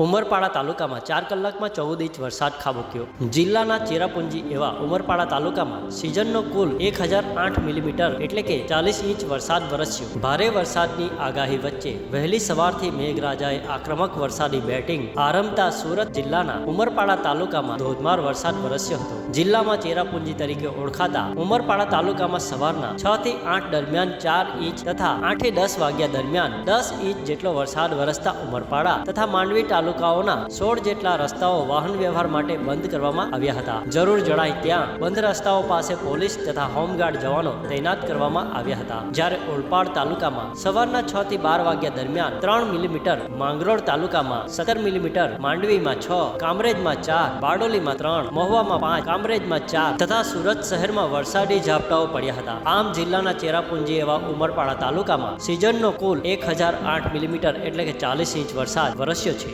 ઉમરપાડા તાલુકામાં 4 કલાકમાં 14 ઇંચ વરસાદ ખાબક્યો। જિલ્લાના ચેરાપુંજી એવા ઉમરપાડા તાલુકામાં સિઝનનો કુલ 1008 મિલીમીટર એટલે કે 40 ઇંચ વરસાદ વરસ્યો। ભારે વરસાદની આગાહી વચ્ચે વહેલી સવારથી મેઘરાજાએ આક્રમક વરસાદી બેટિંગ આરંભતા સુરત જિલ્લાના ઉમરપાડા તાલુકામાં ધોધમાર વરસાદ વરસ્યો હતો। જિલ્લામાં ચેરાપુંજી તરીકે ઓળખાતા ઉમરપાડા તાલુકામાં સવારના 6 થી 8 દરમિયાન 4 ઇંચ તથા 8 થી 10 વાગ્યા દરમિયાન 10 ઇંચ જેટલો વરસાદ વરસતા ઉમરપાડા તથા માંડવી તાલુકાઓના 16 જેટલા રસ્તાઓ વાહન વ્યવહાર માટે બંધ કરવામાં આવ્યા હતા। જરૂર જણાય ત્યાં બંધ રસ્તાઓ પાસે પોલીસ તથા હોમગાર્ડ જવાનો તૈનાત કરવામાં આવ્યા હતા। જ્યારે ઓલપાડ તાલુકામાં સવારના 6 થી 12 વાગ્યા દરમિયાન 3 મિલીમીટર, માંગરોળ તાલુકામાં 17 મિલીમીટર, માંડવીમાં 6, કામરેજમાં 4, બારડોલીમાં 3, મહુવામાં 5, કામરેજમાં 4 તથા સુરત શહેરમાં વરસાદી ઝાપટાઓ પડ્યા હતા। આમ જિલ્લાના ચેરાપુંજી એવા ઉમરપાડા તાલુકામાં સિઝનનો કુલ 1008 મિલીમીટર એટલે કે 40 ઇંચ વરસાદ વરસ્યો છે।